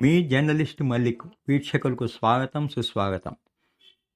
మీ journalist Mallik వీక్షకులకు స్వాగతం సుస్వాగతం.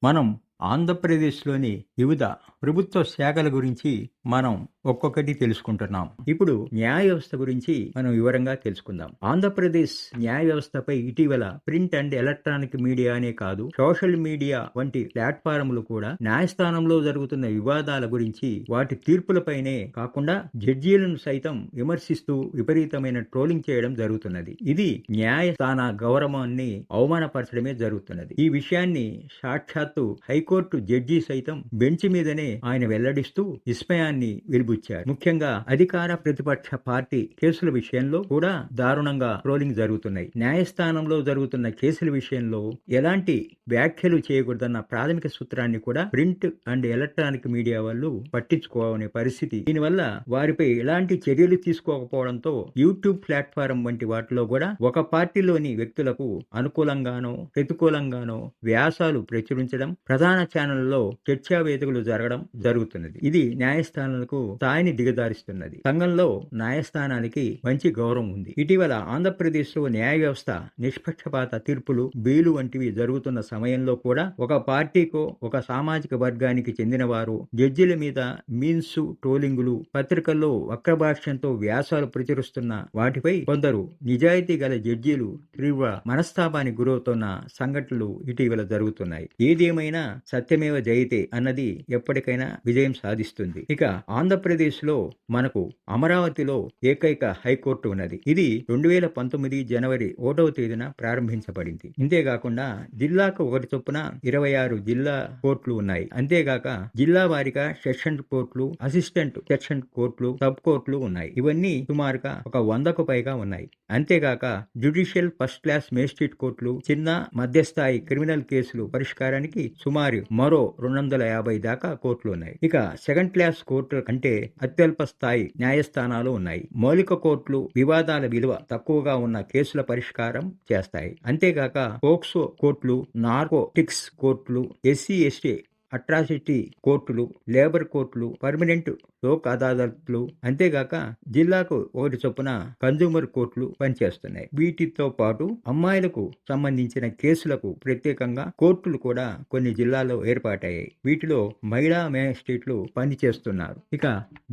మనం ఆంధ్రప్రదేశ్లోని వివిధ ప్రభుత్వ శాఖల గురించి మనం ఒక్కొక్కటి తెలుసుకుంటున్నాం. ఇప్పుడు న్యాయ వ్యవస్థ గురించి మనం వివరంగా తెలుసుకుందాం. ఆంధ్రప్రదేశ్ న్యాయ వ్యవస్థపై ఇటీవల ప్రింట్ అండ్ ఎలక్ట్రానిక్ మీడియా అనే కాదు, సోషల్ మీడియా వంటి ప్లాట్ఫారంలు కూడా న్యాయస్థానంలో జరుగుతున్న వివాదాల గురించి, వాటి తీర్పులపైనే కాకుండా జడ్జీలను సైతం విమర్శిస్తూ విపరీతమైన ట్రోలింగ్ చేయడం జరుగుతున్నది. ఇది న్యాయస్థాన గౌరవాన్ని అవమానపరచడమే జరుగుతున్నది. ఈ విషయాన్ని సాక్షాత్తు హైకోర్టు జడ్జి సైతం బెంచ్ మీదనే ఆయన వెల్లడిస్తూ విస్మయాన్ని వెలిబుచ్చారు. ముఖ్యంగా అధికార ప్రతిపక్ష పార్టీ కేసుల విషయంలో కూడా దారుణంగా ట్రోలింగ్ జరుగుతున్నాయి. న్యాయస్థానంలో జరుగుతున్న కేసుల విషయంలో ఎలాంటి వ్యాఖ్యలు చేయకూడదన్న ప్రాథమిక సూత్రాన్ని కూడా ప్రింట్ అండ్ ఎలక్ట్రానిక్ మీడియా వాళ్ళు పట్టించుకోవనే పరిస్థితి. దీనివల్ల వారిపై ఎలాంటి చర్యలు తీసుకోకపోవడంతో యూట్యూబ్ ప్లాట్ఫారం వంటి వాటిలో కూడా ఒక పార్టీలోని వ్యక్తులకు అనుకూలంగానో ప్రతికూలంగానో వ్యాసాలు ప్రచురించడం, ప్రధాన ఛానళ్లలో చర్చా వేదికలు జరగడం జరుగుతున్నది. ఇది న్యాయస్థానాలకు స్థాయిని దిగజారిస్తున్నది. సంఘంలో న్యాయస్థానానికి మంచి గౌరవం ఉంది. ఇటీవల ఆంధ్రప్రదేశ్ లో న్యాయ వ్యవస్థ నిష్పక్షపాత తీర్పులు, బెయిలు వంటివి జరుగుతున్న సమయంలో కూడా ఒక పార్టీకో ఒక సామాజిక వర్గానికి చెందిన వారు జడ్జిల మీద మీన్స్, ట్రోలింగులు, పత్రికల్లో వక్రభాష్యంతో వ్యాసాలు ప్రచురిస్తున్న వాటిపై కొందరు నిజాయితీ గల జడ్జీలు తీవ్ర మనస్తాపానికి గురవుతున్న సంఘటనలు ఇటీవల జరుగుతున్నాయి. ఏదేమైనా సత్యమేవ జయతే అన్నది ఎప్పటికైనా విజయం సాధిస్తుంది. ఇక ఆంధ్రప్రదేశ్ లో మనకు అమరావతిలో ఏకైక హైకోర్టు ఉన్నది. ఇది 2019 జనవరి 1వ తేదీన ప్రారంభించబడింది. ఇంతేకాకుండా జిల్లాకు ఒకటి చొప్పున 26 జిల్లా కోర్టులు ఉన్నాయి. అంతేగాక జిల్లా వారిగా సెషన్ కోర్టులు, అసిస్టెంట్ సెషన్ కోర్టులు, సబ్ కోర్టులు ఉన్నాయి. ఇవన్నీ సుమారుగా ఒక 100కు పైగా ఉన్నాయి. అంతేగాక జ్యుడిషియల్ ఫస్ట్ క్లాస్ మేజిస్ట్రేట్ కోర్టులు, చిన్న మధ్యస్థాయి క్రిమినల్ కేసులు పరిష్కారానికి సుమారు మరో 250 దాకా కోర్టులు ఉన్నాయి. ఇక సెకండ్ క్లాస్ కోర్టుల కంటే అత్యల్ప స్థాయి న్యాయస్థానాలు ఉన్నాయి. మౌలిక కోర్టులు వివాదాల విలువ తక్కువగా ఉన్న కేసుల పరిష్కారం చేస్తాయి. అంతేగాక పోక్సో కోర్టులు, నార్కోటిక్స్ కోర్టులు, ఎస్సీ ఎస్టీ అట్రాసిటీ కోర్టులు, లేబర్ కోర్టులు, పర్మనెంట్ లోక్ అదాలత్లు, అంతేగాక జిల్లాకు ఒకటి చొప్పున కన్జ్యూమర్ కోర్టులు పనిచేస్తున్నాయి. వీటితో పాటు అమ్మాయిలకు సంబంధించిన కేసులకు ప్రత్యేకంగా కోర్టులు కూడా కొన్ని జిల్లాల్లో ఏర్పాటయ్యాయి. వీటిలో మహిళా మేజిస్ట్రేట్లు పనిచేస్తున్నారు. ఇక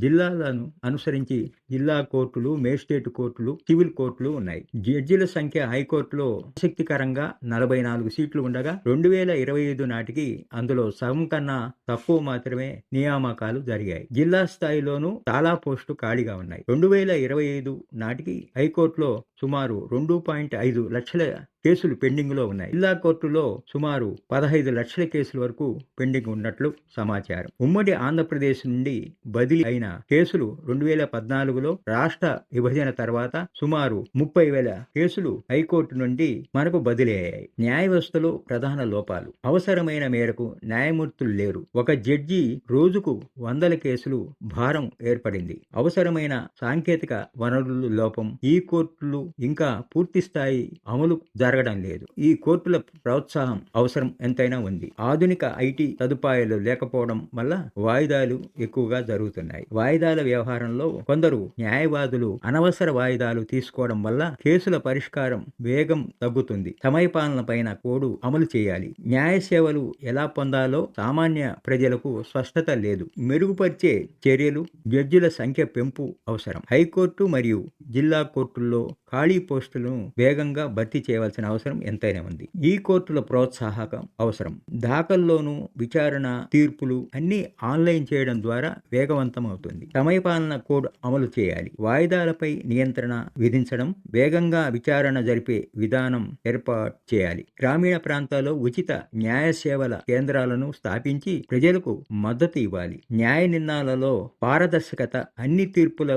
జిల్లాలను అనుసరించి జిల్లా కోర్టులు, మేజిస్ట్రేట్ కోర్టులు, సివిల్ కోర్టులు ఉన్నాయి. జడ్జిల సంఖ్య హైకోర్టులో ఆసక్తికరంగా 44 సీట్లు ఉండగా 2025 నాటికి అందులో సగం కన్నా తక్కువ మాత్రమే నియామకాలు జరిగాయి. జిల్లా స్థాయిలోనూ చాలా పోస్టులు ఖాళీగా ఉన్నాయి. 2025 నాటికి హైకోర్టులో సుమారు 2.5 లక్షల కేసులు పెండింగ్ లో ఉన్నాయి. జిల్లా కోర్టులో సుమారు 15 లక్షల కేసుల వరకు పెండింగ్ ఉన్నట్లు సమాచారం. ఉమ్మడి ఆంధ్రప్రదేశ్ నుండి బదిలీ అయిన కేసులు 2014లో రాష్ట్ర విభజన తర్వాత సుమారు 30,000 కేసులు హైకోర్టు నుండి మనకు బదిలీ అయ్యాయి. న్యాయ వ్యవస్థలో ప్రధాన లోపాలు: అవసరమైన మేరకు న్యాయమూర్తులు లేరు. ఒక జడ్జి రోజుకు 100 కేసులు భారం ఏర్పడింది. అవసరమైన సాంకేతిక వనరుల లోపం. ఈ కోర్టులు ఇంకా పూర్తి స్థాయి అమలు జరగడం లేదు. ఈ కోర్టుల ప్రోత్సాహం అవసరం ఎంతైనా ఉంది. ఆధునిక ఐటీ సదుపాయాలు లేకపోవడం వల్ల వాయిదాలు ఎక్కువగా జరుగుతున్నాయి. వాయిదాల వ్యవహారంలో కొందరు న్యాయవాదులు అనవసర వాయిదాలు తీసుకోవడం వల్ల కేసుల పరిష్కారం వేగం తగ్గుతుంది. సమయపాలన పైన కోడ్ అమలు చేయాలి. న్యాయ సేవలు ఎలా పొందాలో సామాన్య ప్రజలకు స్పష్టత లేదు. మెరుగుపరిచే చర్యలు, జడ్జిల సంఖ్య పెంపు అవసరం. హైకోర్టు మరియు జిల్లా కోర్టుల్లో ఖాళీ పోస్టులను వేగంగా భర్తీ చేయవలసిన అవసరం ఎంతైనా ఉంది. ఈ కోర్టుల ప్రోత్సాహకం అవసరం. దాఖల్లోనూ విచారణ, తీర్పులు అన్ని ఆన్లైన్ చేయడం ద్వారా వేగవంతం అవుతుంది. సమయపాలన కోడ్ అమలు చేయాలి. వాయిదాలపై నియంత్రణ విధించడం, వేగంగా విచారణ జరిపే విధానం ఏర్పాటు చేయాలి. గ్రామీణ ప్రాంతాల్లో ఉచిత న్యాయ సేవల కేంద్రాలను స్థాపించి ప్రజలకు మద్దతు ఇవ్వాలి. న్యాయ నిర్ణయాలలో పారదర్శకత, అన్ని తీర్పుల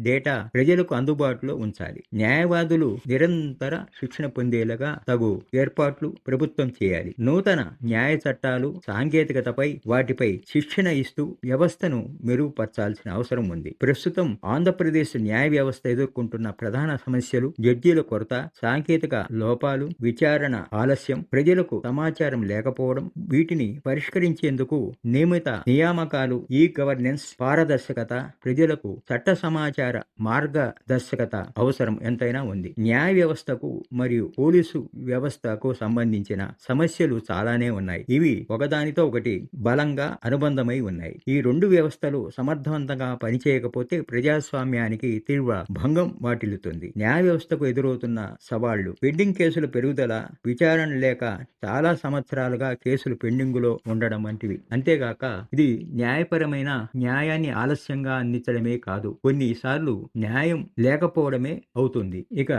డేటా ప్రజలకు అందుబాటులో ఉంచాలి. న్యాయవాదులు నిరంతర శిక్షణ పొందేలాగా తగు ఏర్పాట్లు ప్రభుత్వం చేయాలి. నూతన న్యాయ చట్టాలు, సాంకేతికతపై వాటిపై శిక్షణ ఇస్తూ వ్యవస్థను మెరుగుపరచాల్సిన అవసరం ఉంది. ప్రస్తుతం ఆంధ్రప్రదేశ్ న్యాయ వ్యవస్థ ఎదుర్కొంటున్న ప్రధాన సమస్యలు జడ్జీల కొరత, సాంకేతిక లోపాలు, విచారణ ఆలస్యం, ప్రజలకు సమాచారం లేకపోవడం. వీటిని పరిష్కరించేందుకు నియమిత నియామకాలు, ఈ గవర్నెన్స్, పారదర్శకత, ప్రజలకు చట్ట సమాచార మార్గదర్శకత అవసరం ఎంతైనా పైన ఉంది. న్యాయ వ్యవస్థకు మరియు పోలీసు వ్యవస్థకు సంబంధించిన సమస్యలు చాలానే ఉన్నాయి. ఇవి ఒకదానితో ఒకటి బలంగా అనుబంధమై ఉన్నాయి. ఈ రెండు వ్యవస్థలు సమర్థవంతంగా పనిచేయకపోతే ప్రజాస్వామ్యానికి తీవ్ర భంగం వాటిల్లుతుంది. న్యాయ వ్యవస్థకు ఎదురవుతున్న సవాళ్లు: పెండింగ్ కేసుల పెరుగుదల, విచారణ లేక చాలా సంవత్సరాలుగా కేసులు పెండింగులో ఉండడం వంటివి. అంతేగాక ఇది న్యాయపరమైన న్యాయాన్ని ఆలస్యంగా అందించడమే కాదు, కొన్నిసార్లు న్యాయం లేకపోవడమే అవుతుంది. ఇక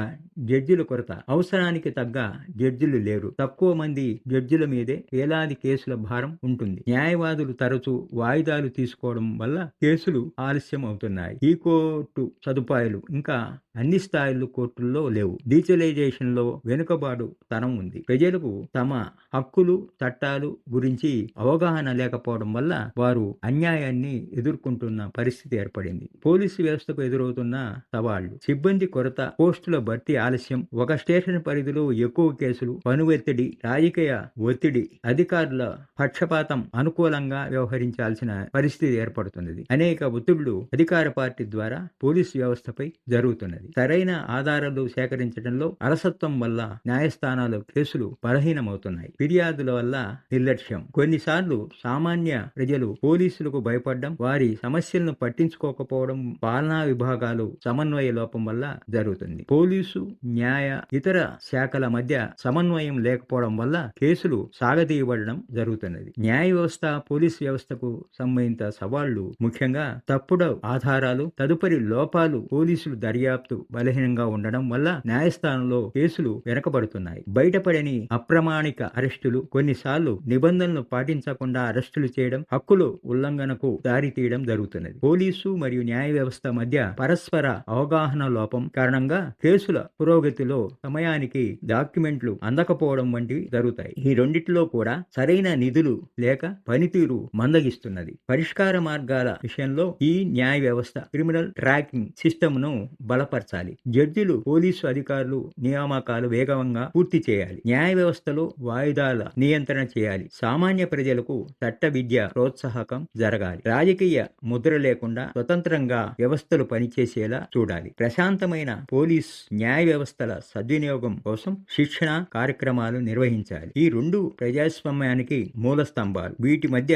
జడ్జిల కొరత: అవసరానికి తగ్గ జడ్జిలు లేరు. తక్కువ మంది జడ్జిల మీదే వేలాది కేసుల భారం ఉంటుంది. న్యాయవాదులు తరచూ వాయిదాలు తీసుకోవడం వల్ల కేసులు ఆలస్యం అవుతున్నాయి. ఈ కోర్టు సదుపాయాలు ఇంకా అన్ని స్థాయిల్లో కోర్టుల్లో లేవు. డిజిటలైజేషన్ లో వెనుకబాటు తనం ఉంది. ప్రజలకు తమ హక్కులు, చట్టాలు గురించి అవగాహన లేకపోవడం వల్ల వారు అన్యాయాన్ని ఎదుర్కొంటున్న పరిస్థితి ఏర్పడింది. పోలీసు వ్యవస్థకు ఎదురవుతున్న సవాళ్లు: సిబ్బంది కొరత, పోస్టుల భర్తీ ఆలస్యం, ఒక స్టేషన్ పరిధిలో ఎక్కువ కేసులు, పని ఒత్తిడి, రాజకీయ ఒత్తిడి, అధికారుల పక్షపాతం, అనుకూలంగా వ్యవహరించాల్సిన పరిస్థితి ఏర్పడుతున్నది. అనేక ఒత్తిళ్లు అధికార పార్టీ ద్వారా పోలీసు వ్యవస్థపై జరుగుతున్నది. సరైన ఆధారాలు సేకరించడంలో అలసత్వం వల్ల న్యాయస్థానాలు కేసులు బలహీనమవుతున్నాయి. ఫిర్యాదుల వల్ల నిర్లక్ష్యం: కొన్నిసార్లు సామాన్య ప్రజలు పోలీసులకు భయపడడం, వారి సమస్యలను పట్టించుకోకపోవడం పాలనా విభాగాలు సమన్వయ లోపం వల్ల జరుగుతుంది. పోలీసు, న్యాయ, ఇతర శాఖల మధ్య సమన్వయం లేకపోవడం వల్ల కేసులు సాగదీయబడడం జరుగుతున్నది. న్యాయ వ్యవస్థ, పోలీసు వ్యవస్థకు సంబంధిత సవాళ్లు ముఖ్యంగా తప్పుడు ఆధారాలు, తదుపరి లోపాలు, పోలీసులు దర్యాప్తు బలహీనంగా ఉండడం వల్ల న్యాయస్థానంలో కేసులు వెనకబడుతున్నాయి. బయటపడని అప్రమాణిక అరెస్టులు: కొన్నిసార్లు నిబంధనలు పాటించకుండా అరెస్టులు చేయడం హక్కుల ఉల్లంఘనకు దారితీయడం జరుగుతున్నది. పోలీసు మరియు న్యాయ వ్యవస్థ మధ్య పరస్పర అవగాహన లోపం కారణంగా కేసుల పురోగతిలో సమయానికి డాక్యుమెంట్లు అందకపోవడం వంటివి జరుగుతాయి. ఈ రెండిటిలో కూడా సరైన నిధులు లేక పనితీరు మందగిస్తున్నది. పరిష్కార మార్గాల విషయంలో ఈ న్యాయ వ్యవస్థ క్రిమినల్ ట్రాకింగ్ సిస్టమ్ ను బలపరచాలి. జడ్జిలు, పోలీసు అధికారులు నియామకాలు వేగంగా పూర్తి చేయాలి. న్యాయ వ్యవస్థలో వాయిదాల నియంత్రణ చేయాలి. సామాన్య ప్రజలకు చట్ట విద్య ప్రోత్సాహకం జరగాలి. రాజకీయ ముద్ర లేకుండా స్వతంత్రంగా వ్యవస్థలు పనిచేసేలా చూడాలి. ప్రశాంతమైన పోలీస్, న్యాయ వ్యవస్థల సద్వినియోగం కోసం శిక్షణ కార్యక్రమాలు నిర్వహించాలి. ఈ రెండు ప్రజాస్వామ్యానికి మూల స్తంభాలు. వీటి మధ్య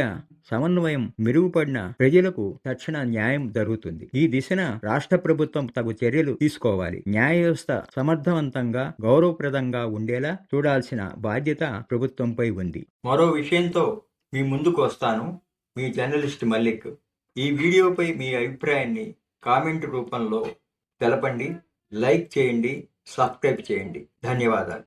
సమన్వయం మెరుగుపడిన ప్రజలకు తక్షణ న్యాయం జరుగుతుంది. ఈ దిశన రాష్ట్ర ప్రభుత్వం తగు చర్యలు తీసుకోవాలి. న్యాయ వ్యవస్థ సమర్థవంతంగా, గౌరవప్రదంగా ఉండేలా చూడాల్సిన బాధ్యత ప్రభుత్వంపై ఉంది. మరో విషయంతో మీ ముందుకు వస్తాను. మీ జర్నలిస్ట్ మల్లిక్. ఈ వీడియోపై మీ అభిప్రాయాన్ని కామెంట్ రూపంలో తెలపండి. లైక్ చేయండి, సబ్స్క్రైబ్ చేయండి. ధన్యవాదాలు.